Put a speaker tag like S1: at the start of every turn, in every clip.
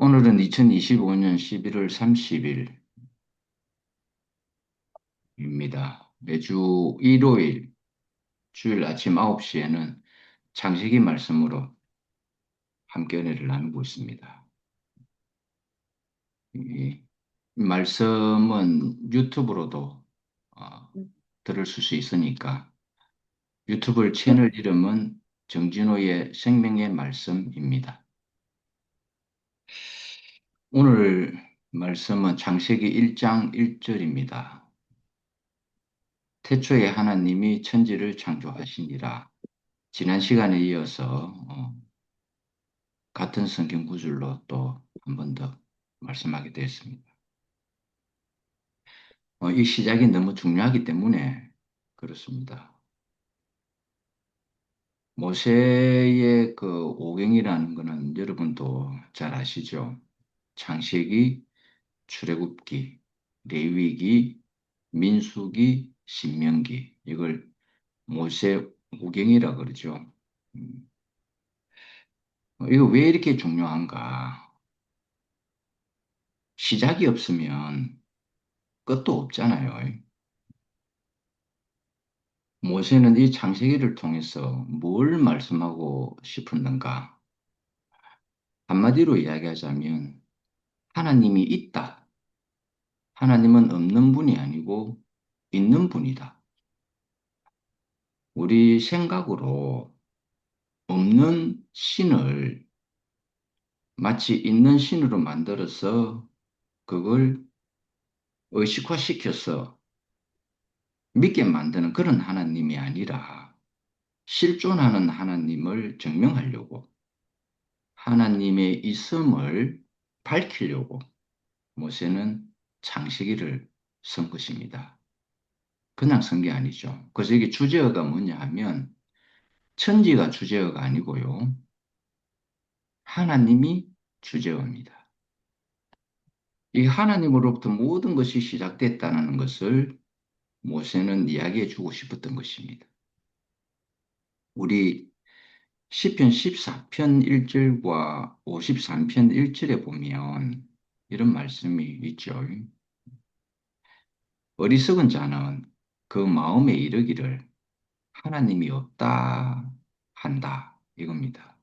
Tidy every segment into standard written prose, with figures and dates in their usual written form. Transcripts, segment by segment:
S1: 오늘은 2025년 11월 30일입니다. 매주 일요일, 주일 아침 9시에는 창세기 말씀으로 함께 은혜를 나누고 있습니다. 이 말씀은 유튜브로도 어, 들을 수 있으니까 유튜브 채널 이름은 정진호의 생명의 말씀입니다. 오늘 말씀은 창세기 1장 1절입니다. 태초에 하나님이 천지를 창조하시니라. 지난 시간에 이어서 같은 성경 구절로 또 한 번 더 말씀하게 되었습니다. 이 시작이 너무 중요하기 때문에 그렇습니다. 모세의 그 오경이라는 것은 여러분도 잘 아시죠? 창세기, 출애굽기, 레위기, 민수기, 신명기 이걸 모세 오경이라 그러죠. 음, 이거 왜 이렇게 중요한가? 시작이 없으면 끝도 없잖아요. 모세는 이 창세기를 통해서 뭘 말씀하고 싶었는가? 한마디로 이야기하자면 하나님이 있다. 하나님은 없는 분이 아니고 있는 분이다. 우리 생각으로 없는 신을 마치 있는 신으로 만들어서 그걸 의식화시켜서 믿게 만드는 그런 하나님이 아니라 실존하는 하나님을 증명하려고 하나님의 있음을 밝히려고 모세는 창세기를 쓴 것입니다. 그냥 쓴 게 아니죠. 그래서 이게 주제어가 뭐냐 하면 천지가 주제어가 아니고요. 하나님이 주제어입니다. 이 하나님으로부터 모든 것이 시작됐다는 것을 모세는 이야기해 주고 싶었던 것입니다. 우리 시편 14편 1절과 53편 1절에 보면 이런 말씀이 있죠. 어리석은 자는 그 마음에 이르기를 하나님이 없다 한다 이겁니다.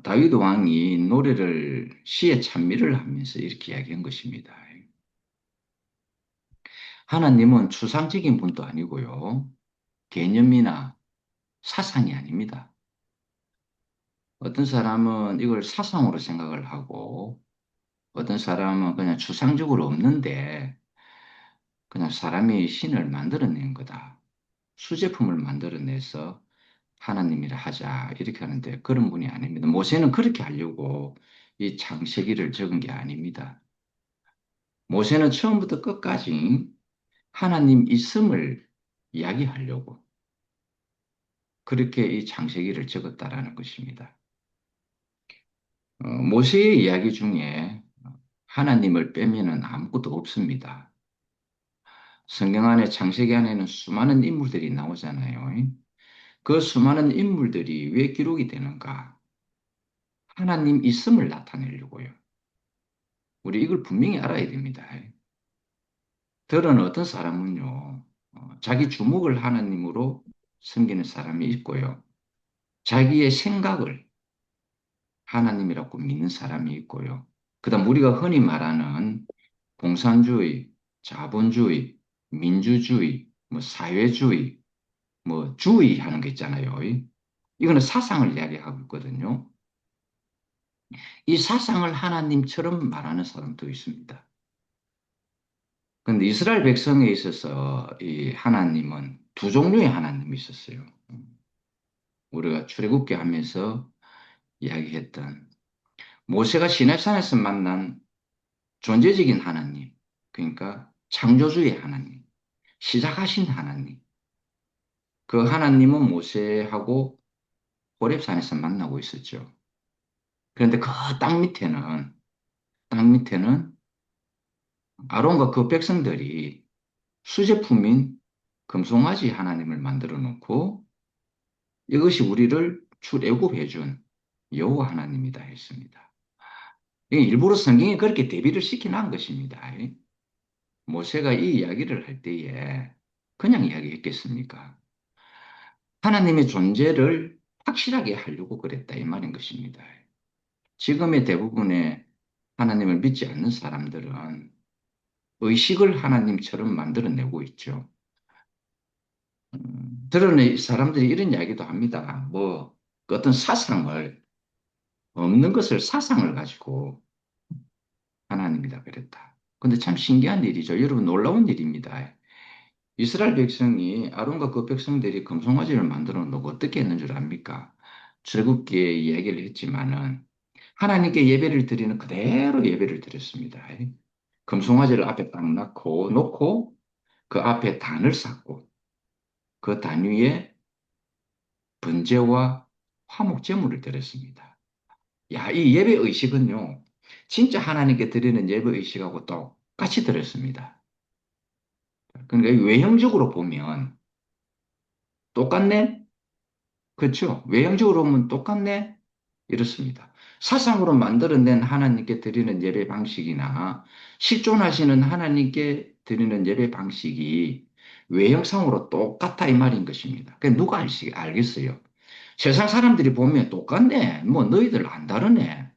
S1: 다윗 왕이 노래를 시에 찬미를 하면서 이렇게 이야기한 것입니다. 하나님은 추상적인 분도 아니고요. 개념이나 사상이 아닙니다. 어떤 사람은 이걸 사상으로 생각을 하고 어떤 사람은 그냥 추상적으로 없는데 그냥 사람이 신을 만들어낸 거다. 수제품을 만들어내서 하나님이라 하자 이렇게 하는데 그런 분이 아닙니다. 모세는 그렇게 하려고 이 창세기를 적은 게 아닙니다. 모세는 처음부터 끝까지 하나님 있음을 이야기하려고 그렇게 이 창세기를 적었다라는 것입니다. 모세의 이야기 중에 하나님을 빼면은 아무것도 없습니다. 성경 안에 창세기 안에는 수많은 인물들이 나오잖아요. 그 수많은 인물들이 왜 기록이 되는가? 하나님 있음을 나타내려고요. 우리 이걸 분명히 알아야 됩니다. 들은 어떤 사람은요, 자기 주목을 하나님으로 섬기는 사람이 있고요. 자기의 생각을 하나님이라고 믿는 사람이 있고요. 그다음 우리가 흔히 말하는 공산주의, 자본주의, 민주주의, 뭐 사회주의, 뭐 주의 하는 게 있잖아요. 이거는 사상을 이야기하고 있거든요. 이 사상을 하나님처럼 말하는 사람도 있습니다. 그런데 이스라엘 백성에 있어서 이 하나님은 두 종류의 하나님이 있었어요. 우리가 출애굽기 하면서 이야기했던 모세가 시내산에서 만난 존재적인 하나님, 그러니까 창조주의 하나님, 시작하신 하나님. 그 하나님은 모세하고 호렙산에서 만나고 있었죠. 그런데 그 땅 밑에는 아론과 그 백성들이 수제품인 금송아지 하나님을 만들어 놓고 이것이 우리를 출애굽해 준 여호와 하나님이다 했습니다. 이게 일부러 성경에 그렇게 대비를 시켜놓은 것입니다. 모세가 이 이야기를 할 때에 그냥 이야기했겠습니까? 하나님의 존재를 확실하게 하려고 그랬다 이 말인 것입니다. 지금의 대부분의 하나님을 믿지 않는 사람들은 의식을 하나님처럼 만들어내고 있죠. 드러내 사람들이 이런 이야기도 합니다. 뭐 어떤 사상을 없는 것을 사상을 가지고 하나님이다 그랬다. 근데 참 신기한 일이죠. 여러분 놀라운 일입니다. 이스라엘 백성이 아론과 그 백성들이 금송아지를 만들어 놓고 어떻게 했는 줄 압니까? 즐겁게 이야기를 했지만은 하나님께 예배를 드리는 그대로 예배를 드렸습니다. 금송아지를 앞에 딱 놓고 그 앞에 단을 쌓고 그 단 위에 번제와 화목 제물을 드렸습니다. 야, 이 예배 의식은요, 진짜 하나님께 드리는 예배 의식하고 똑같이 드렸습니다. 그러니까 외형적으로 보면 똑같네? 그렇죠? 외형적으로 보면 똑같네? 이렇습니다. 사상으로 만들어낸 하나님께 드리는 예배 방식이나 실존하시는 하나님께 드리는 예배 방식이 외형상으로 똑같다 이 말인 것입니다. 그 누가 알겠어요? 세상 사람들이 보면 똑같네. 뭐 너희들 안 다르네.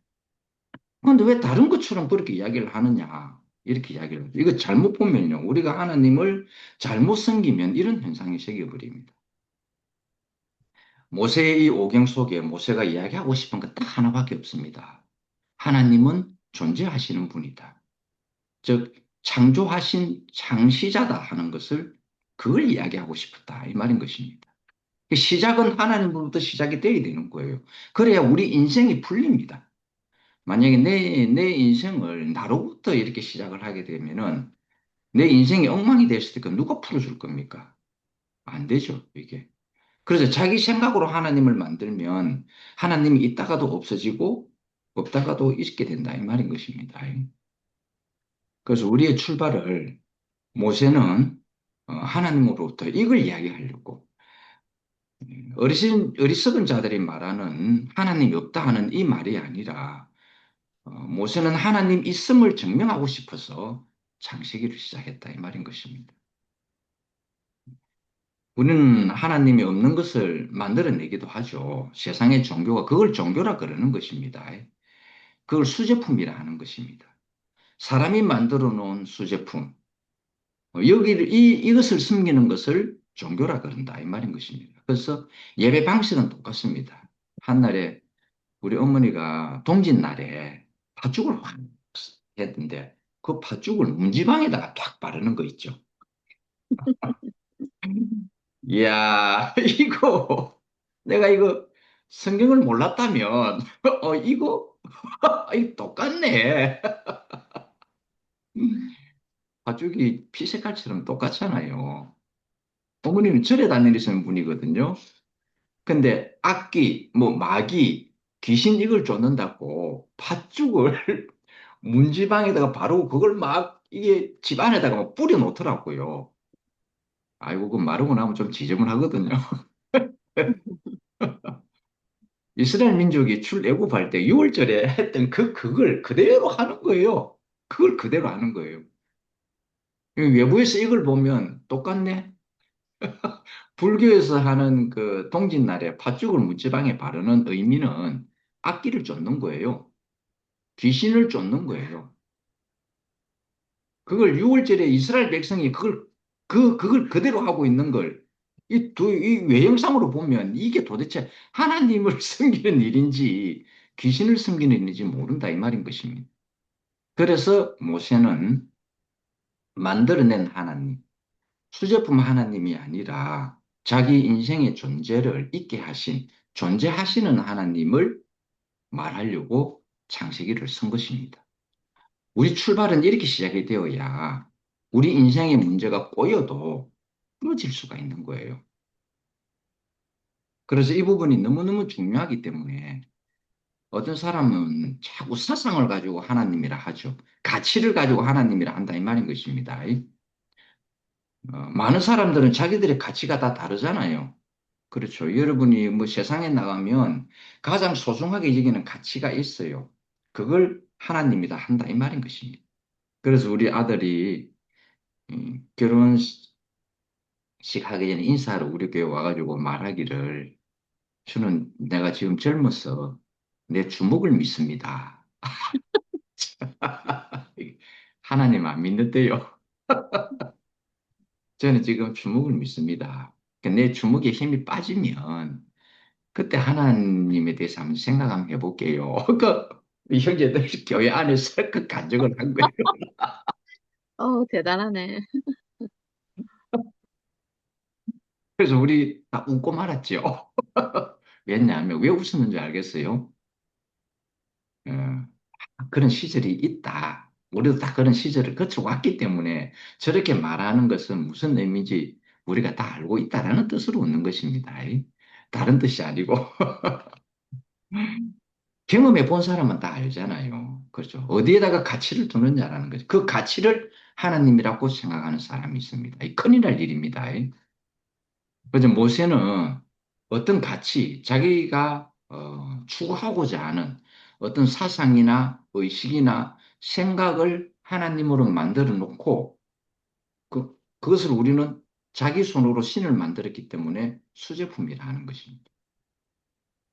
S1: 근데 왜 다른 것처럼 그렇게 이야기를 하느냐? 이렇게 이야기를. 이거 잘못 보면요. 우리가 하나님을 잘못 섬기면 이런 현상이 생겨버립니다. 모세의 이 오경 속에 모세가 이야기하고 싶은 것 딱 하나밖에 없습니다. 하나님은 존재하시는 분이다. 즉, 창조하신 창시자다 하는 것을 그걸 이야기하고 싶었다. 이 말인 것입니다. 시작은 하나님으로부터 시작이 되어야 되는 거예요. 그래야 우리 인생이 풀립니다. 만약에 내 인생을 나로부터 이렇게 시작을 하게 되면은 내 인생이 엉망이 됐을 때 누가 풀어줄 겁니까? 안 되죠, 이게. 그래서 자기 생각으로 하나님을 만들면 하나님이 있다가도 없어지고 없다가도 있게 된다, 이 말인 것입니다. 그래서 우리의 출발을 모세는 하나님으로부터 이걸 이야기하려고 어리석은 자들이 말하는 하나님이 없다 하는 이 말이 아니라 모세는 하나님 있음을 증명하고 싶어서 창세기를 시작했다 이 말인 것입니다. 우리는 하나님이 없는 것을 만들어내기도 하죠. 세상의 종교가 그걸 종교라 그러는 것입니다. 그걸 수제품이라 하는 것입니다. 사람이 만들어 놓은 수제품, 이것을 숨기는 것을 종교라 그런다 이 말인 것입니다. 그래서 예배 방식은 똑같습니다. 한날에 우리 어머니가 동짓날에 팥죽을 확 했는데 그 팥죽을 문지방에다가 탁 바르는 거 있죠. 이야, 이거 내가 이거 성경을 몰랐다면 이거 이거 똑같네. 팥죽이 피 색깔처럼 똑같잖아요. 어머니는 절에 다니시는 분이거든요. 근데 악귀, 뭐 마귀, 귀신 이걸 쫓는다고 팥죽을 문지방에다가 바르고 그걸 막 이게 집 안에다가 막 뿌려 놓더라고요. 아이고, 그 마르고 나면 좀 지저분하거든요. 이스라엘 민족이 출애굽할 때 6월절에 했던 그걸 그대로 하는 거예요. 그걸 그대로 하는 거예요. 외부에서 이걸 보면 똑같네. 불교에서 하는 그 동짓날에 팥죽을 문지방에 바르는 의미는 악기를 쫓는 거예요. 귀신을 쫓는 거예요. 그걸 6월절에 이스라엘 백성이 그걸 그대로 하고 있는 걸, 이 외형상으로 보면 이게 도대체 하나님을 섬기는 일인지 귀신을 섬기는 일인지 모른다, 이 말인 것입니다. 그래서 모세는 만들어낸 하나님, 수제품 하나님이 아니라 자기 인생의 존재를 있게 하신, 존재하시는 하나님을 말하려고 창세기를 쓴 것입니다. 우리 출발은 이렇게 시작이 되어야 우리 인생의 문제가 꼬여도 풀어질 수가 있는 거예요. 그래서 이 부분이 너무너무 중요하기 때문에 어떤 사람은 자꾸 사상을 가지고 하나님이라 하죠. 가치를 가지고 하나님이라 한다 이 말인 것입니다. 많은 사람들은 자기들의 가치가 다 다르잖아요. 그렇죠. 여러분이 뭐 세상에 나가면 가장 소중하게 여기는 가치가 있어요. 그걸 하나님이다 한다 이 말인 것입니다. 그래서 우리 아들이 결혼식 하기 전에 인사하러 우리 교회 와가지고 말하기를 저는 내가 지금 젊어서 내 주목을 믿습니다. 하나님 안 믿는데요. 저는 지금 주목을 믿습니다. 그러니까 내 주목에 힘이 빠지면 그때 하나님에 대해서 한번 생각 한번 해볼게요. 이 형제들 교회 안에서 그 간증을 한 거예요.
S2: 대단하네.
S1: 그래서 우리 다 웃고 말았죠. 왜냐하면 왜 웃었는지 알겠어요? 어, 그런 시절이 있다. 우리도 다 그런 시절을 거쳐왔기 때문에 저렇게 말하는 것은 무슨 의미인지 우리가 다 알고 있다라는 뜻으로 웃는 것입니다. 다른 뜻이 아니고. 경험해 본 사람은 다 알잖아요. 그렇죠. 어디에다가 가치를 두느냐라는 거죠. 그 가치를 하나님이라고 생각하는 사람이 있습니다. 큰일 날 일입니다. 그래서 모세는 어떤 가치, 자기가 추구하고자 하는 어떤 사상이나 의식이나 생각을 하나님으로 만들어 놓고 그것을 우리는 자기 손으로 신을 만들었기 때문에 수제품이라 하는 것입니다.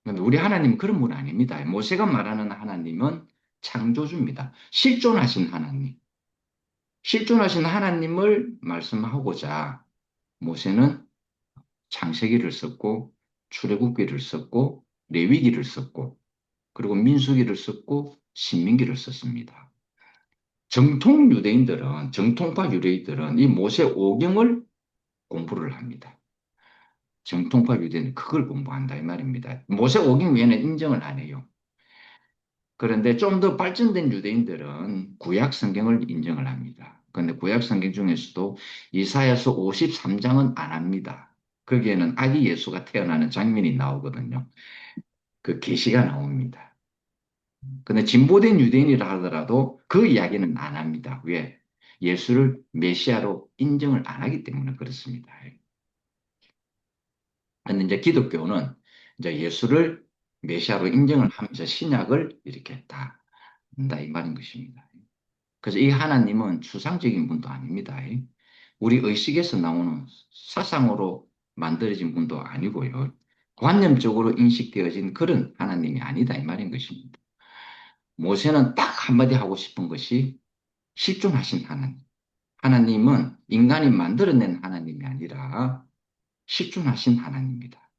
S1: 그런데 우리 하나님은 그런 분 아닙니다. 모세가 말하는 하나님은 창조주입니다. 실존하신 하나님. 실존하신 하나님을 말씀하고자 모세는 창세기를 썼고 출애굽기를 썼고 레위기를 썼고 그리고 민수기를 썼고 신민기를 썼습니다. 정통파 유대인들은 이 모세 오경을 공부를 합니다. 정통파 유대인은 그걸 공부한다 이 말입니다. 모세 오경 외에는 인정을 안 해요. 그런데 좀 더 발전된 유대인들은 구약 성경을 인정을 합니다. 그런데 구약 성경 중에서도 이사야서 53장은 안 합니다. 거기에는 아기 예수가 태어나는 장면이 나오거든요. 그 계시가 나옵니다. 근데 진보된 유대인이라 하더라도 그 이야기는 안 합니다. 왜? 예수를 메시아로 인정을 안 하기 때문에 그렇습니다. 근데 이제 기독교는 이제 예수를 메시아로 인정을 하면서 신약을 이렇게 다 한다 이 말인 것입니다. 그래서 이 하나님은 추상적인 분도 아닙니다. 우리 의식에서 나오는 사상으로 만들어진 분도 아니고요. 관념적으로 인식되어진 그런 하나님이 아니다 이 말인 것입니다. 모세는 딱 한마디 하고 싶은 것이 실존하신 하나님. 하나님은 인간이 만들어낸 하나님이 아니라 실존하신 하나님입니다.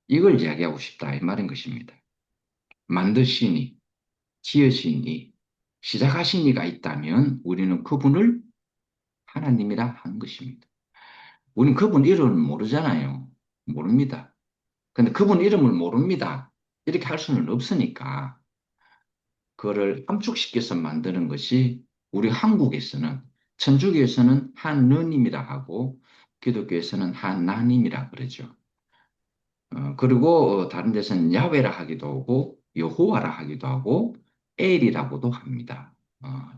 S1: 이걸 이야기하고 싶다 이 말인 것입니다. 만드시니, 지으시니, 시작하신 이가 있다면 우리는 그분을 하나님이라 하는 것입니다. 우리는 그분 이름을 모르잖아요. 모릅니다. 근데 그분 이름을 모릅니다. 이렇게 할 수는 없으니까 그거를 함축시켜서 만드는 것이 우리 한국에서는 천주교에서는 하느님이라 하고 기독교에서는 하나님이라 그러죠. 그리고 다른 데서는 야훼라 하기도 하고 여호와라 하기도 하고 엘이라고도 합니다.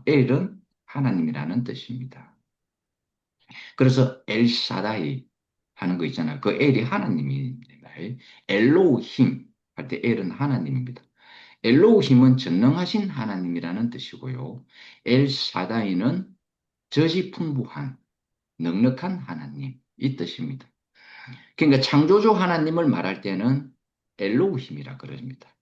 S1: 엘은 하나님이라는 뜻입니다. 그래서 엘샤다이 하는 거 있잖아요. 그 엘이 하나님입니다. 엘로힘 할 때 엘은 하나님입니다. 엘로힘은 전능하신 하나님이라는 뜻이고요. 엘샤다이는 저지풍부한 넉넉한 하나님 이 뜻입니다. 그러니까 창조주 하나님을 말할 때는 엘로힘이라 그럽니다.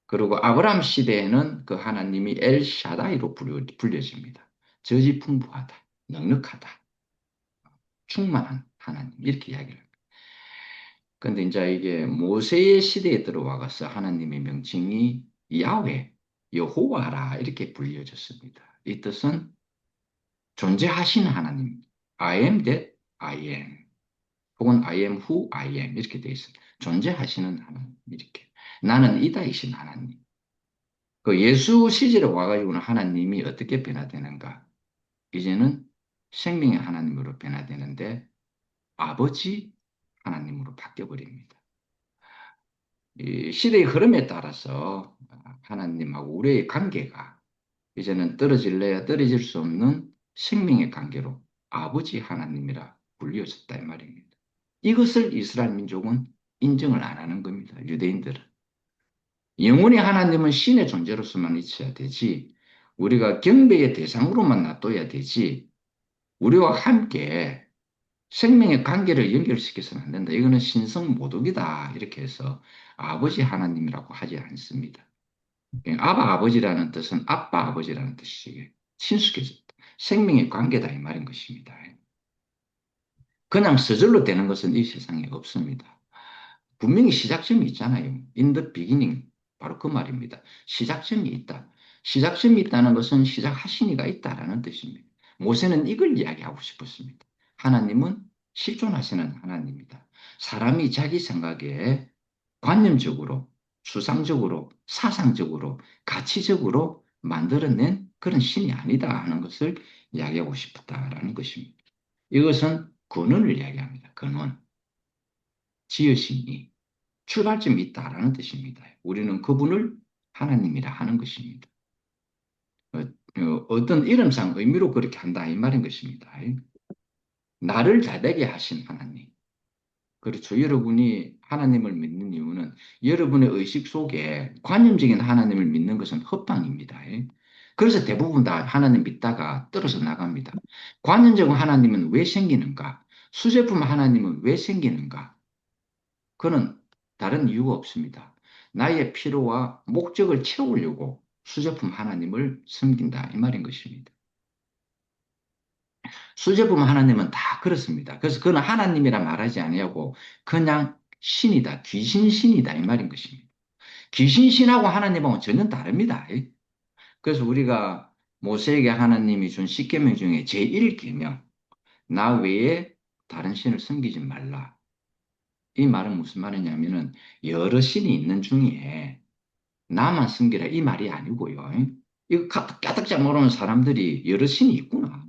S1: 그리고 아브라함 시대에는 그 하나님이 엘샤다이로 불려집니다. 저지풍부하다, 넉넉하다, 충만한 하나님 이렇게 이야기를 합니다. 근데 이제 이게 모세의 시대에 들어와서 하나님의 명칭이 야훼, 여호와라 이렇게 불려졌습니다. 이 뜻은 존재하신 하나님, I am that I am, 혹은 I am who I am 이렇게 되어 있습니다. 존재하시는 하나님 이렇게 나는 이다이신 하나님. 그 예수 시절에 와가지고는 하나님이 어떻게 변화되는가? 이제는 생명의 하나님으로 변화되는데 아버지 하나님으로 바뀌어 버립니다. 이 시대의 흐름에 따라서 하나님하고 우리의 관계가 이제는 떨어질래야 떨어질 수 없는 생명의 관계로 아버지 하나님이라 불리워졌다 이 말입니다. 이것을 이스라엘 민족은 인정을 안 하는 겁니다. 유대인들은. 영원히 하나님은 신의 존재로서만 있어야 되지, 우리가 경배의 대상으로만 놔둬야 되지, 우리와 함께 생명의 관계를 연결시켜서는 안 된다. 이거는 신성 모독이다. 이렇게 해서 아버지 하나님이라고 하지 않습니다. 아바 아버지라는 뜻은 아빠 아버지라는 뜻이지. 친숙해졌다. 생명의 관계다. 이 말인 것입니다. 그냥 서절로 되는 것은 이 세상에 없습니다. 분명히 시작점이 있잖아요. In the beginning. 바로 그 말입니다. 시작점이 있다. 시작점이 있다는 것은 시작하신 이가 있다라는 뜻입니다. 모세는 이걸 이야기하고 싶었습니다. 하나님은 실존하시는 하나님이다. 사람이 자기 생각에 관념적으로, 수상적으로, 사상적으로, 가치적으로 만들어낸 그런 신이 아니다 하는 것을 이야기하고 싶었다라는 것입니다. 이것은 근원을 이야기합니다. 근원. 지으심이 출발점이 있다라는 뜻입니다. 우리는 그분을 하나님이라 하는 것입니다. 어떤 이름상 의미로 그렇게 한다 이 말인 것입니다. 나를 자되게 하신 하나님. 그렇죠. 여러분이 하나님을 믿는 이유는 여러분의 의식 속에 관념적인 하나님을 믿는 것은 헛방입니다. 그래서 대부분 다 하나님 믿다가 떨어져 나갑니다. 관념적인 하나님은 왜 생기는가? 수제품 하나님은 왜 생기는가? 그는 다른 이유가 없습니다. 나의 필요와 목적을 채우려고 수제품 하나님을 섬긴다 이 말인 것입니다. 수제품 하나님은 다 그렇습니다. 그래서 그는 하나님이라 말하지 아니하고 그냥 신이다, 귀신신이다 이 말인 것입니다. 귀신신하고 하나님하고 전혀 다릅니다. 그래서 우리가 모세에게 하나님이 준 십계명 중에 제1계명 나 외에 다른 신을 섬기지 말라. 이 말은 무슨 말이냐면은 여러 신이 있는 중에 나만 섬기라 이 말이 아니고요. 이거 까딱까딱 모르는 사람들이 여러 신이 있구나.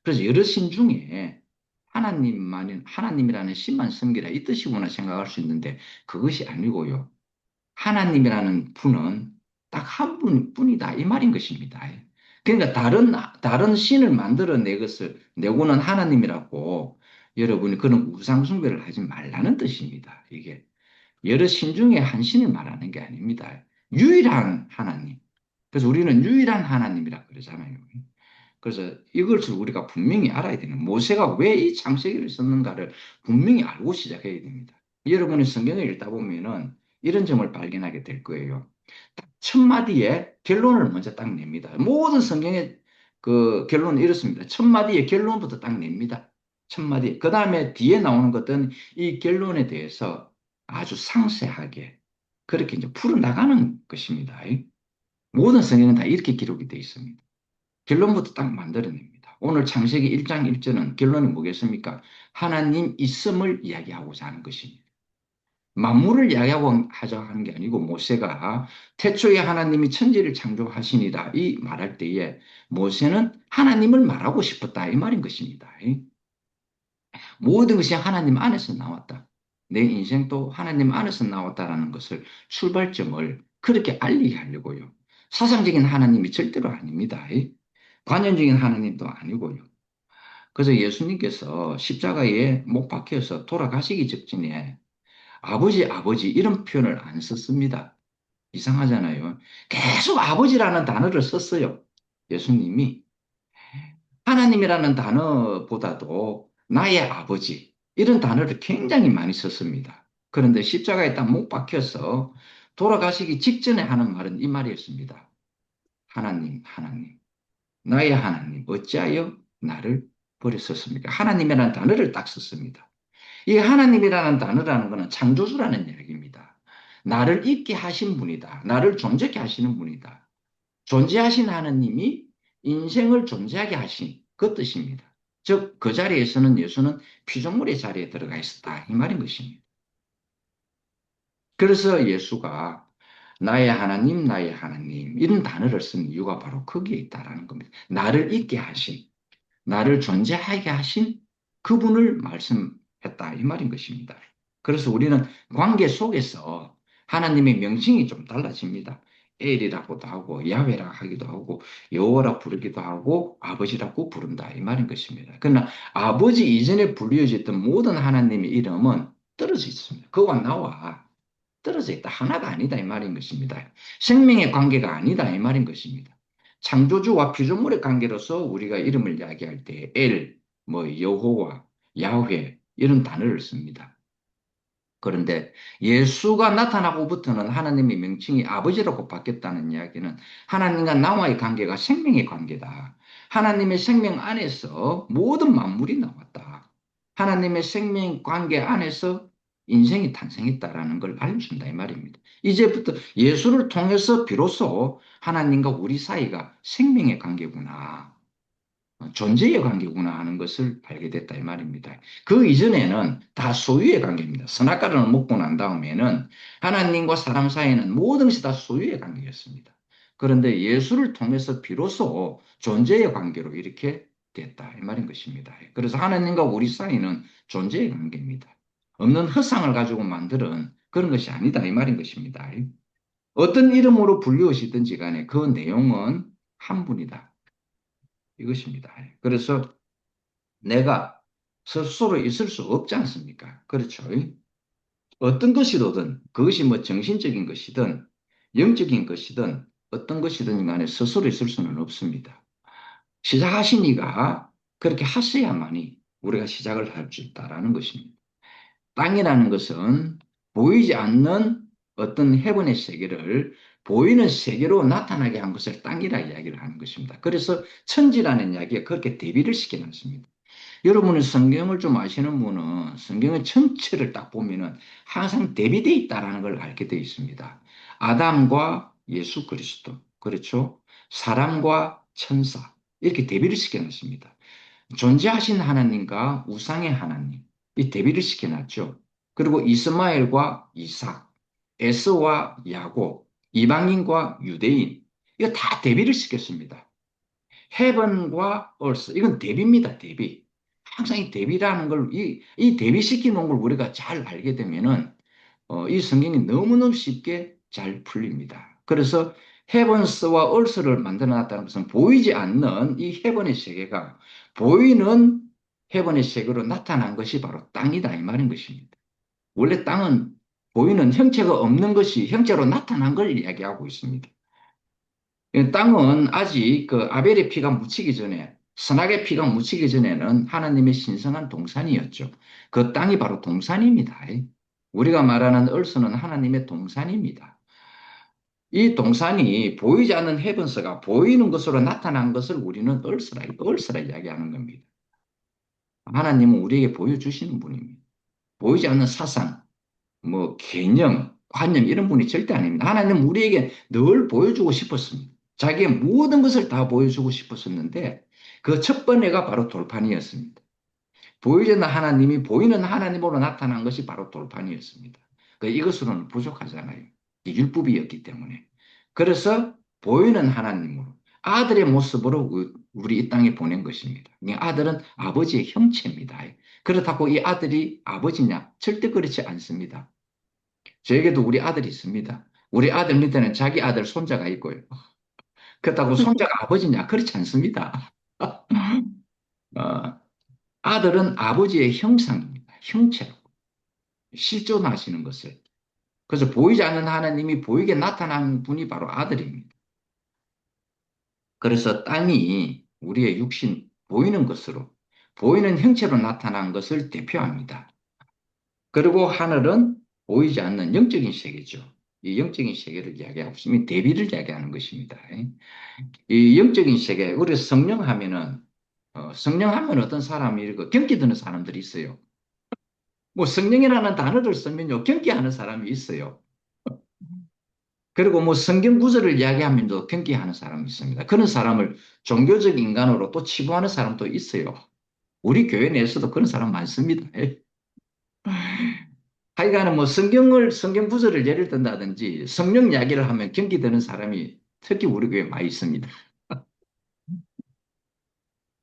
S1: 그래서 여러 신 중에 하나님이라는 신만 섬기라 이 뜻이구나 생각할 수 있는데 그것이 아니고요. 하나님이라는 분은 딱 한 분뿐이다 이 말인 것입니다. 그러니까 다른 신을 만들어내 것을 내고는 하나님이라고 여러분이 그런 우상 숭배를 하지 말라는 뜻입니다. 이게 여러 신 중에 한 신을 말하는 게 아닙니다. 유일한 하나님. 그래서 우리는 유일한 하나님이라 그러잖아요. 그래서 이것을 우리가 분명히 알아야 되는 모세가 왜 이 창세기를 썼는가를 분명히 알고 시작해야 됩니다. 여러분이 성경을 읽다 보면은 이런 점을 발견하게 될 거예요. 딱 첫 마디에 결론을 먼저 딱 냅니다. 모든 성경의 그 결론은 이렇습니다. 첫 마디에 결론부터 딱 냅니다. 첫 마디. 그 다음에 뒤에 나오는 것은 이 결론에 대해서 아주 상세하게 그렇게 이제 풀어나가는 것입니다. 모든 성경은 다 이렇게 기록이 되어 있습니다. 결론부터 딱 만들어냅니다. 오늘 창세기 1장 1절은 결론이 뭐겠습니까? 하나님 있음을 이야기하고자 하는 것입니다. 만물을 이야기하고 하자 하는 게 아니고 모세가 태초에 하나님이 천지를 창조하시니라 이 말할 때에 모세는 하나님을 말하고 싶었다 이 말인 것입니다. 모든 것이 하나님 안에서 나왔다. 내 인생도 하나님 안에서 나왔다라는 것을 출발점을 그렇게 알리게 하려고요. 사상적인 하나님이 절대로 아닙니다. 관념적인 하나님도 아니고요. 그래서 예수님께서 십자가에 못 박혀서 돌아가시기 직전에 아버지, 아버지 이런 표현을 안 썼습니다. 이상하잖아요. 계속 아버지라는 단어를 썼어요. 예수님이 하나님이라는 단어보다도 나의 아버지 이런 단어를 굉장히 많이 썼습니다. 그런데 십자가에 딱 못 박혀서 돌아가시기 직전에 하는 말은 이 말이었습니다. 하나님, 하나님. 나의 하나님, 어찌하여 나를 버렸었습니까? 하나님이라는 단어를 딱 썼습니다. 이 하나님이라는 단어라는 것은 창조주라는 이야기입니다. 나를 있게 하신 분이다. 나를 존재케 하시는 분이다. 존재하신 하나님이 인생을 존재하게 하신 그 뜻입니다. 즉, 그 자리에서는 예수는 피조물의 자리에 들어가 있었다. 이 말인 것입니다. 그래서 예수가 나의 하나님, 나의 하나님 이런 단어를 쓴 이유가 바로 거기에 있다라는 겁니다. 나를 있게 하신 나를 존재하게 하신 그분을 말씀했다 이 말인 것입니다. 그래서 우리는 관계 속에서 하나님의 명칭이 좀 달라집니다. 엘이라고도 하고 야훼라 하기도 하고 여호와라 부르기도 하고 아버지라고 부른다 이 말인 것입니다. 그러나 아버지 이전에 불리어졌던 모든 하나님의 이름은 떨어져 있습니다. 그와 나와 떨어져 있다. 하나가 아니다. 이 말인 것입니다. 생명의 관계가 아니다. 이 말인 것입니다. 창조주와 피조물의 관계로서 우리가 이름을 이야기할 때 엘, 여호와, 야훼 이런 단어를 씁니다. 그런데 예수가 나타나고부터는 하나님의 명칭이 아버지라고 바뀌었다는 이야기는 하나님과 나와의 관계가 생명의 관계다. 하나님의 생명 안에서 모든 만물이 나왔다. 하나님의 생명 관계 안에서 인생이 탄생했다라는 걸 알려준다 이 말입니다. 이제부터 예수를 통해서 비로소 하나님과 우리 사이가 생명의 관계구나. 존재의 관계구나 하는 것을 알게 됐다 이 말입니다. 그 이전에는 다 소유의 관계입니다. 선악과를 먹고 난 다음에는 하나님과 사람 사이에는 모든 것이 다 소유의 관계였습니다. 그런데 예수를 통해서 비로소 존재의 관계로 이렇게 됐다 이 말인 것입니다. 그래서 하나님과 우리 사이는 존재의 관계입니다. 없는 허상을 가지고 만드는 그런 것이 아니다 이 말인 것입니다. 어떤 이름으로 불리우시든지 간에 그 내용은 한 분이다. 이것입니다. 그래서 내가 스스로 있을 수 없지 않습니까? 그렇죠. 어떤 것이든 그것이 뭐 정신적인 것이든 영적인 것이든 어떤 것이든 간에 스스로 있을 수는 없습니다. 시작하신 이가 그렇게 하셔야만이 우리가 시작을 할 수 있다라는 것입니다. 땅이라는 것은 보이지 않는 어떤 해본의 세계를 보이는 세계로 나타나게 한 것을 땅이라 이야기를 하는 것입니다. 그래서 천지라는 이야기에 그렇게 대비를 시켜놨습니다. 여러분은 성경을 좀 아시는 분은 성경의 전체를 딱 보면은 항상 대비되어 있다라는 걸 알게 되어 있습니다. 아담과 예수 그리스도, 그렇죠? 사람과 천사, 이렇게 대비를 시켜놨습니다. 존재하신 하나님과 우상의 하나님, 이 대비를 시켜놨죠. 그리고 이스마엘과 이삭, 에서와 야곱, 이방인과 유대인, 이거 다 대비를 시켰습니다. heaven과 earth, 이건 대비입니다, 대비. 항상 이 대비라는 걸, 이 대비시켜 놓은 걸 우리가 잘 알게 되면은, 이 성경이 너무너무 쉽게 잘 풀립니다. 그래서 heavens와 earth를 만들어 놨다는 것은 보이지 않는 이 heaven의 세계가 보이는 heaven의 세계로 나타난 것이 바로 땅이다, 이 말인 것입니다. 원래 땅은 보이는 형체가 없는 것이 형체로 나타난 걸 이야기하고 있습니다. 땅은 아직 그 아벨의 피가 묻히기 전에 선악의 피가 묻히기 전에는 하나님의 신성한 동산이었죠. 그 땅이 바로 동산입니다. 우리가 말하는 얼스는 하나님의 동산입니다. 이 동산이 보이지 않는 헤븐스가 보이는 것으로 나타난 것을 우리는 얼스라 이야기하는 겁니다. 하나님은 우리에게 보여주시는 분입니다. 보이지 않는 사상, 개념, 관념 이런 분이 절대 아닙니다. 하나님은 우리에게 늘 보여주고 싶었습니다. 자기의 모든 것을 다 보여주고 싶었었는데 그 첫 번째가 바로 돌판이었습니다. 보이지 않는 하나님이 보이는 하나님으로 나타난 것이 바로 돌판이었습니다. 이것으로는 부족하잖아요. 율법이었기 때문에. 그래서 보이는 하나님으로 아들의 모습으로 우리 이 땅에 보낸 것입니다. 이 아들은 아버지의 형체입니다. 그렇다고 이 아들이 아버지냐? 절대 그렇지 않습니다. 저에게도 우리 아들이 있습니다. 우리 아들 밑에는 자기 아들 손자가 있고요. 그렇다고 손자가 아버지냐? 그렇지 않습니다. 어, 아들은 아버지의 형상입니다. 형체로 실존하시는 것을. 그래서 보이지 않는 하나님이 보이게 나타난 분이 바로 아들입니다. 그래서 땅이 우리의 육신, 보이는 것으로, 보이는 형체로 나타난 것을 대표합니다. 그리고 하늘은 보이지 않는 영적인 세계죠. 이 영적인 세계를 이야기하고 있으면 대비를 이야기하는 것입니다. 이 영적인 세계, 우리 성령 하면은, 성령 하면 어떤 사람이 이렇게 경기 드는 사람들이 있어요. 성령이라는 단어를 쓰면요, 경기하는 사람이 있어요. 그리고 성경 구절을 이야기하면도 경기하는 사람이 있습니다. 그런 사람을 종교적 인간으로 또 치부하는 사람도 있어요. 우리 교회 내에서도 그런 사람 많습니다. 하여간은 성경 구절을 예를 든다든지 성령 이야기를 하면 경기되는 사람이 특히 우리 교회에 많이 있습니다.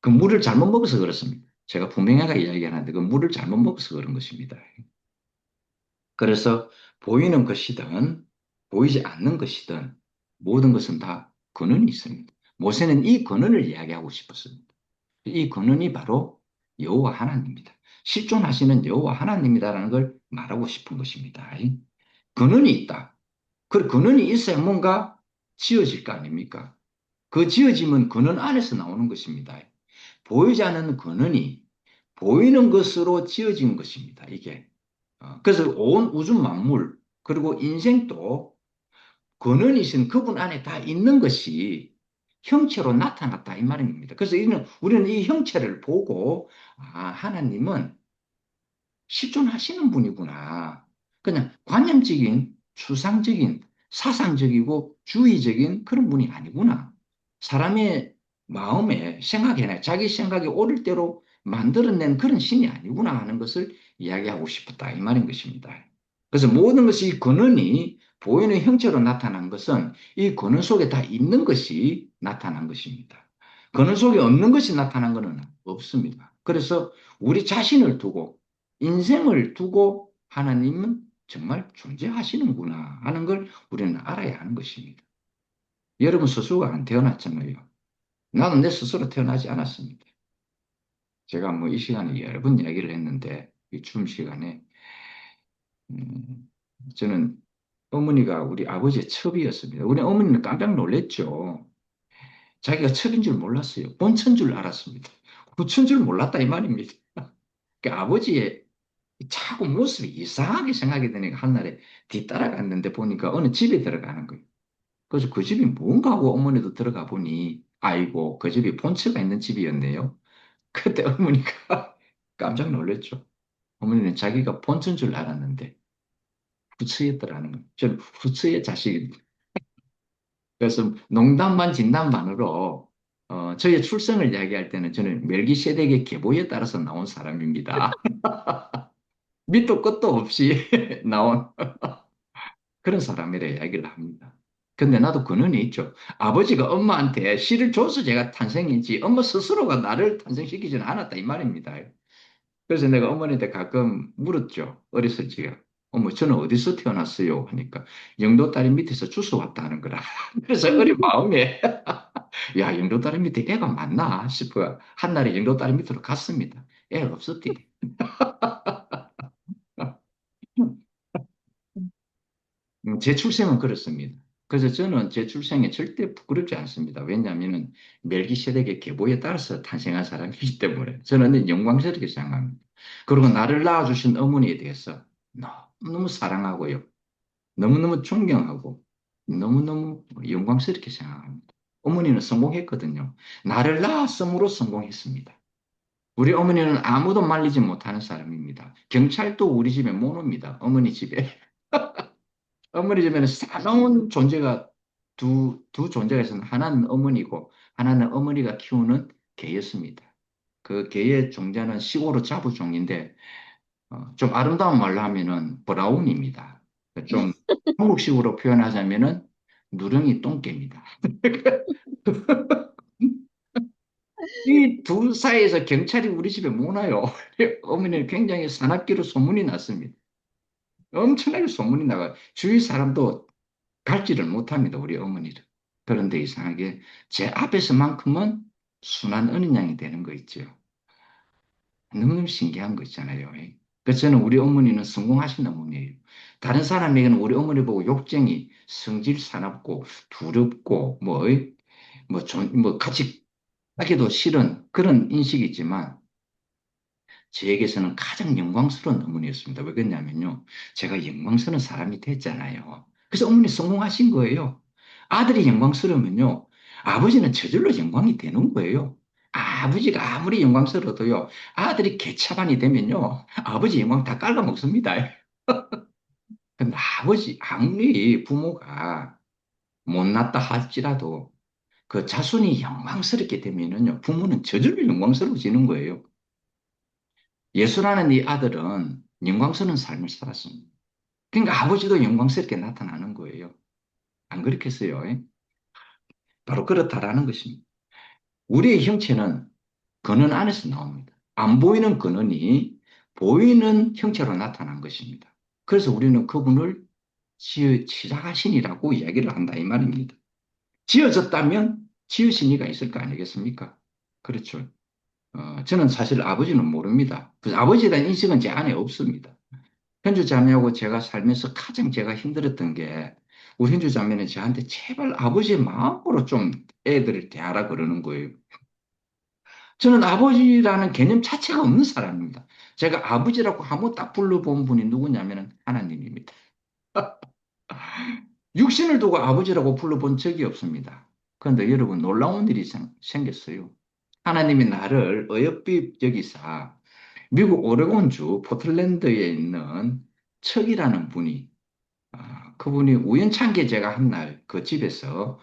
S1: 그 물을 잘못 먹어서 그렇습니다. 제가 분명하게 이야기하는데 그 물을 잘못 먹어서 그런 것입니다. 그래서 보이는 것이든 보이지 않는 것이든 모든 것은 다 근원이 있습니다. 모세는 이 근원을 이야기하고 싶었습니다. 이 근원이 바로 여호와 하나님입니다. 실존하시는 여호와 하나님이다라는 걸 말하고 싶은 것입니다. 근원이 있다. 그 근원이 있어야 뭔가 지어질 거 아닙니까? 그 지어짐은 근원 안에서 나오는 것입니다. 보이지 않는 근원이 보이는 것으로 지어진 것입니다. 이게. 그래서 온 우주 만물, 그리고 인생도 근원이신 그분 안에 다 있는 것이 형체로 나타났다 이 말입니다. 그래서 우리는 이 형체를 보고 하나님은 실존하시는 분이구나. 그냥 관념적인, 추상적인, 사상적이고 주의적인 그런 분이 아니구나. 사람의 마음에 생각에나 자기 생각에 옳을 대로 만들어낸 그런 신이 아니구나 하는 것을 이야기하고 싶었다 이 말인 것입니다. 그래서 모든 것이 근원이 보이는 형체로 나타난 것은 이 근원 속에 다 있는 것이 나타난 것입니다. 근원 속에 없는 것이 나타난 것은 없습니다. 그래서 우리 자신을 두고 인생을 두고 하나님은 정말 존재하시는구나 하는 걸 우리는 알아야 하는 것입니다. 여러분 스스로가 안 태어났잖아요. 나는 내 스스로 태어나지 않았습니다. 제가 뭐 이 시간에 여러 번 이야기를 했는데 이 춤 시간에 음, 저는 어머니가 우리 아버지의 첩이었습니다. 우리 어머니는 깜짝 놀랐죠. 자기가 첩인 줄 몰랐어요. 본처인 줄 알았습니다. 부처인 줄 몰랐다 이 말입니다. 그 아버지의 자꾸 모습이 이상하게 생각이 드니까 한날에 뒤따라갔는데 보니까 어느 집에 들어가는 거예요. 그래서 그 집이 뭔가 하고 어머니도 들어가 보니 아이고 그 집이 본처가 있는 집이었네요. 그때 어머니가 깜짝 놀랐죠. 어머니는 자기가 본처인 줄 알았는데 후처였더라는 거예요. 저는 후처의 자식입니다. 그래서 농담반 진담반으로 저의 출생을 이야기할 때는 저는 멜기세덱의 계보에 따라서 나온 사람입니다. 밑도 끝도 없이 나온 그런 사람이라 이야기를 합니다. 근데 나도 근원이 있죠. 아버지가 엄마한테 씨를 줘서 제가 탄생이지 엄마 스스로가 나를 탄생시키지는 않았다 이 말입니다. 그래서 내가 어머니한테 가끔 물었죠. 어렸을 적에. 어머, 저는 어디서 태어났어요? 하니까 영도 다리 밑에서 주워 왔다는 거라. 그래서 어린 마음에 야, 영도 다리 밑에 애가 많나 싶어요. 한날에 영도 다리 밑으로 갔습니다. 애가 없었디. 제 출생은 그렇습니다. 그래서 저는 제 출생에 절대 부끄럽지 않습니다. 왜냐하면 멜기세덱의 계보에 따라서 탄생한 사람이기 때문에 저는 영광스럽게 생각합니다. 그리고 나를 낳아주신 어머니에 대해서 너무너무 사랑하고요. 너무너무 존경하고 너무너무 영광스럽게 생각합니다. 어머니는 성공했거든요. 나를 낳았으므로 성공했습니다. 우리 어머니는 아무도 말리지 못하는 사람입니다. 경찰도 우리 집에 못 옵니다. 어머니 집에. 어머니 집에는 사나운 존재가 두 존재가 있었는데 하나는 어머니고 하나는 어머니가 키우는 개였습니다. 그 개의 종자는 시골로 자부종인데 좀 아름다운 말로 하면은 브라운입니다. 좀 한국식으로 표현하자면은 누렁이 똥개입니다. 이 둘 사이에서 경찰이 우리 집에 못 와요. 어머니는 굉장히 사납기로 소문이 났습니다. 엄청나게 소문이 나가 주위 사람도 갈지를 못합니다, 우리 어머니를. 그런데 이상하게 제 앞에서만큼은 순한 어린 양이 되는 거 있죠. 너무너무 신기한 거 있잖아요. 그래서 저는 우리 어머니는 성공하신 어머니예요. 다른 사람에게는 우리 어머니 보고 욕쟁이, 성질 사납고, 두렵고, 뭐 같이 하기도 싫은 그런 인식이 있지만, 저에게서는 가장 영광스러운 어머니였습니다. 왜 그러냐면요. 제가 영광스러운 사람이 됐잖아요. 그래서 어머니 성공하신 거예요. 아들이 영광스러우면요. 아버지는 저절로 영광이 되는 거예요. 아버지가 아무리 영광스러워도요. 아들이 개차반이 되면요. 아버지 영광 다 깔아먹습니다. 근데 아무리 부모가 못났다 할지라도 그 자손이 영광스럽게 되면은요. 부모는 저절로 영광스러워지는 거예요. 예수라는 이 아들은 영광스러운 삶을 살았습니다. 그러니까 아버지도 영광스럽게 나타나는 거예요. 안 그렇겠어요? 바로 그렇다라는 것입니다. 우리의 형체는 근원 안에서 나옵니다. 안 보이는 근원이 보이는 형체로 나타난 것입니다. 그래서 우리는 그분을 지으시작하신이라고 이야기를 한다 이 말입니다. 지어졌다면 지으신 이가 있을 거 아니겠습니까? 그렇죠. 저는 사실 아버지는 모릅니다. 그래서 아버지에 대한 인식은 제 안에 없습니다. 현주 자매하고 제가 살면서 가장 제가 힘들었던 게 우리 현주 자매는 저한테 제발 아버지의 마음으로 좀 애들을 대하라 그러는 거예요. 저는 아버지라는 개념 자체가 없는 사람입니다. 제가 아버지라고 한번 딱 불러본 분이 누구냐면 하나님입니다. 육신을 두고 아버지라고 불러본 적이 없습니다. 그런데 여러분 놀라운 일이 생겼어요. 하나님이 나를 어여삐 여기사 미국 오레곤주 포틀랜드에 있는 척이라는 분이 그분이 우연찮게 제가 한 날 그 집에서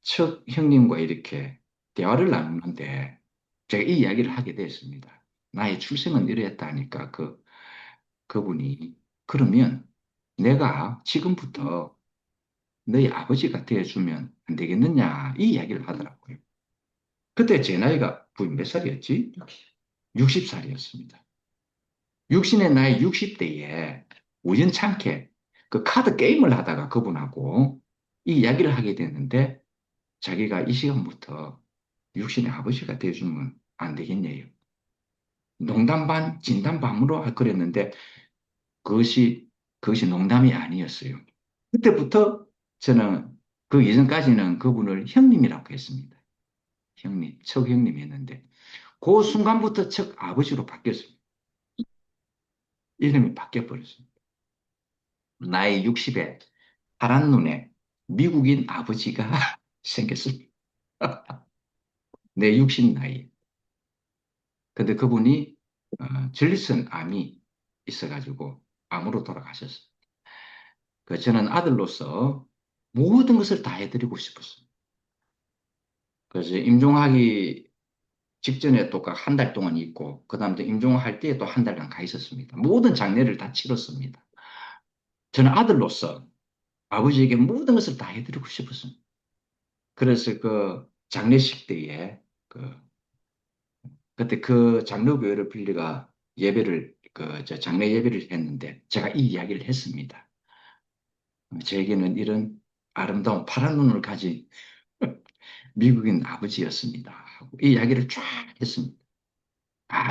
S1: 척 형님과 이렇게 대화를 나누는데 제가 이 이야기를 하게 됐습니다. 나의 출생은 이랬다 하니까 그분이 그러면 내가 지금부터 너희 아버지가 되어주면 안 되겠느냐 이 이야기를 하더라고요. 그때 제 나이가 부인 몇 살이었지? 60살이었습니다. 육신의 나이 60대에 우연찮게 그 카드 게임을 하다가 그분하고 이 이야기를 하게 됐는데 자기가 이 시간부터 육신의 아버지가 되어주면 안 되겠네요. 농담 반, 진담 반으로 그랬는데 그것이, 그것이 농담이 아니었어요. 그때부터 저는 그 이전까지는 그분을 형님이라고 했습니다. 형님, 척 형님 했는데 그 순간부터 척 아버지로 바뀌었습니다. 이름이 바뀌어버렸습니다. 나이 60에 파란 눈에 미국인 아버지가 생겼습니다. 내 60 나이. 근데 그분이 전립선 암이 있어가지고 암으로 돌아가셨어요. 그 저는 아들로서 모든 것을 다 해드리고 싶었어요. 그래서 임종하기 직전에 또 한 달 동안 있고, 그 다음에 임종할 때에 또 한 달간 가 있었습니다. 모든 장례를 다 치렀습니다. 저는 아들로서 아버지에게 모든 것을 다 해드리고 싶었습니다. 그래서 그 장례식 때에 그때 그 장로교회를 빌리가 예배를 저 장례 예배를 했는데 제가 이 이야기를 했습니다. 저에게는 이런 아름다운 파란 눈을 가진 미국인 아버지였습니다. 하고 이 이야기를 쫙 했습니다.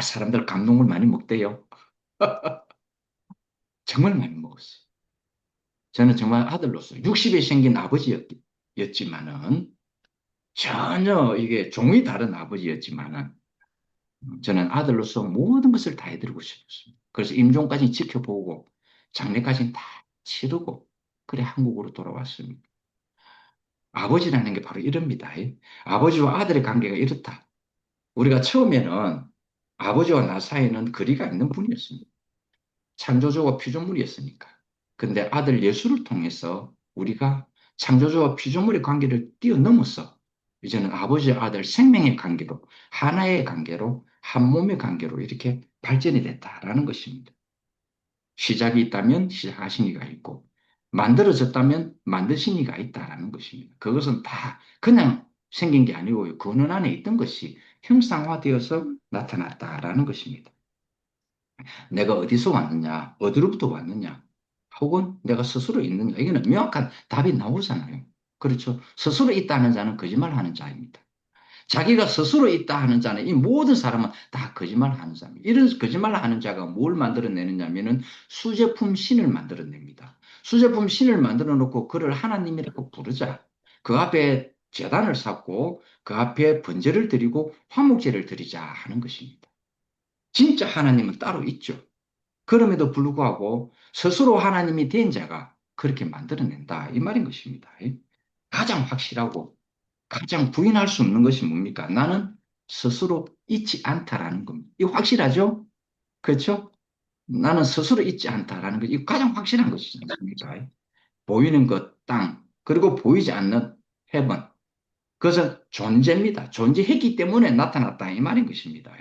S1: 사람들 감동을 많이 먹대요. 정말 많이 먹었어요. 저는 정말 아들로서 60에 생긴 아버지였지만은 전혀 이게 종이 다른 아버지였지만은 저는 아들로서 모든 것을 다 해드리고 싶었습니다. 그래서 임종까지 지켜보고 장례까지 다 치르고 그래 한국으로 돌아왔습니다. 아버지라는 게 바로 이럽니다. 아버지와 아들의 관계가 이렇다. 우리가 처음에는 아버지와 나 사이에는 거리가 있는 분이었습니다. 창조주와 피조물이었으니까. 근데 아들 예수를 통해서 우리가 창조주와 피조물의 관계를 뛰어넘어서 이제는 아버지 아들 생명의 관계로 하나의 관계로 한 몸의 관계로 이렇게 발전이 됐다라는 것입니다. 시작이 있다면 시작하신 이가 있고 만들어졌다면 만드신 이가 있다라는 것입니다. 그것은 다 그냥 생긴 게 아니고 근원 안에 있던 것이 형상화되어서 나타났다라는 것입니다. 내가 어디서 왔느냐, 어디로부터 왔느냐, 혹은 내가 스스로 있느냐, 이거는 명확한 답이 나오잖아요. 그렇죠. 스스로 있다는 자는 거짓말하는 자입니다. 자기가 스스로 있다 하는 자는 이 모든 사람은 다 거짓말하는 자입니다. 이런 거짓말하는 자가 뭘 만들어내느냐면은 수제품 신을 만들어냅니다. 수제품 신을 만들어 놓고 그를 하나님이라고 부르자. 그 앞에 제단을 쌓고 그 앞에 번제를 드리고 화목제를 드리자 하는 것입니다. 진짜 하나님은 따로 있죠. 그럼에도 불구하고 스스로 하나님이 된 자가 그렇게 만들어낸다. 이 말인 것입니다. 가장 확실하고 가장 부인할 수 없는 것이 뭡니까? 나는 스스로 있지 않다라는 겁니다. 이거 확실하죠? 그렇죠? 나는 스스로 있지 않다라는 것. 이거 가장 확실한 것이지 않습니까? 보이는 것, 땅, 그리고 보이지 않는 해번. 그것은 존재입니다. 존재했기 때문에 나타났다. 이 말인 것입니다.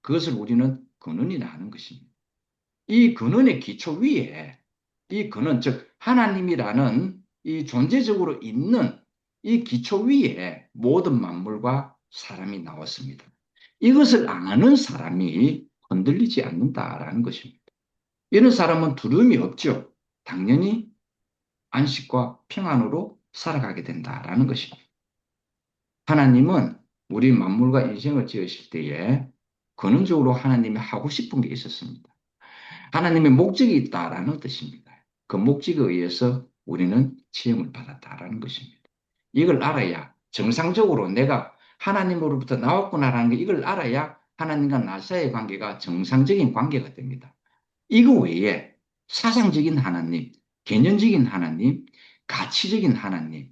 S1: 그것을 우리는 근원이라 하는 것입니다. 이 근원의 기초 위에 이 근원, 즉 하나님이라는 이 존재적으로 있는 이 기초 위에 모든 만물과 사람이 나왔습니다. 이것을 아는 사람이 흔들리지 않는다라는 것입니다. 이런 사람은 두려움이 없죠. 당연히 안식과 평안으로 살아가게 된다라는 것입니다. 하나님은 우리 만물과 인생을 지으실 때에 근원적으로 하나님이 하고 싶은 게 있었습니다. 하나님의 목적이 있다라는 뜻입니다. 그 목적에 의해서 우리는 지음을 받았다라는 것입니다. 이걸 알아야 정상적으로 내가 하나님으로부터 나왔구나라는 게 이걸 알아야 하나님과 나 사이의 관계가 정상적인 관계가 됩니다. 이거 외에 사상적인 하나님, 개념적인 하나님, 가치적인 하나님,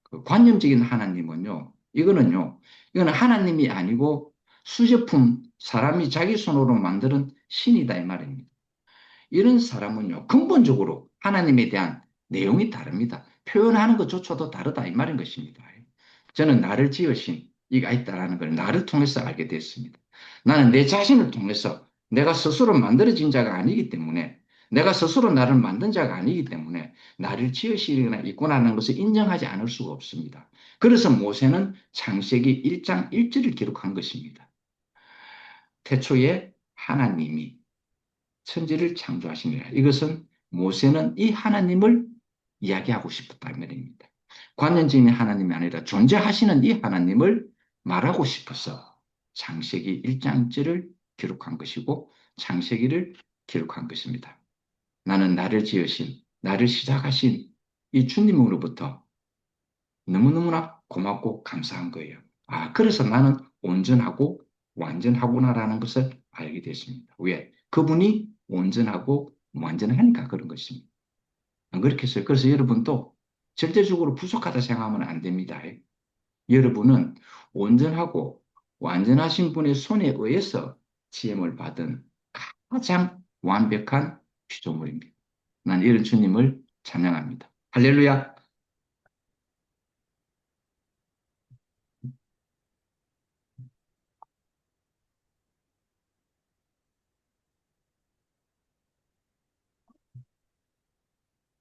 S1: 그 관념적인 하나님은요, 이거는 하나님이 아니고 수제품, 사람이 자기 손으로 만드는 신이다 이 말입니다. 이런 사람은요, 근본적으로 하나님에 대한 내용이 다릅니다. 표현하는 것조차도 다르다 이 말인 것입니다. 저는 나를 지으신 이가 있다라는 걸 나를 통해서 알게 됐습니다. 나는 내 자신을 통해서 내가 스스로 만들어진 자가 아니기 때문에 내가 스스로 나를 만든 자가 아니기 때문에 나를 지으시거나 있구나라는 것을 인정하지 않을 수가 없습니다. 그래서 모세는 창세기 1장 1절을 기록한 것입니다. 태초에 하나님이 천지를 창조하시니라. 이것은 모세는 이 하나님을 이야기하고 싶었다는 말입니다. 관념적인 하나님이 아니라 존재하시는 이 하나님을 말하고 싶어서 창세기 1장절을 기록한 것이고 창세기를 기록한 것입니다. 나는 나를 지으신, 나를 시작하신 이 주님으로부터 너무너무나 고맙고 감사한 거예요. 아, 그래서 나는 온전하고 완전하구나라는 것을 알게 됐습니다. 왜? 그분이 온전하고 완전하니까 그런 것입니다. 안 그렇게 했어요. 그래서 여러분도 절대적으로 부족하다 생각하면 안 됩니다. 여러분은 온전하고 완전하신 분의 손에 의해서 지음을 받은 가장 완벽한 피조물입니다. 난 이런 주님을 찬양합니다. 할렐루야!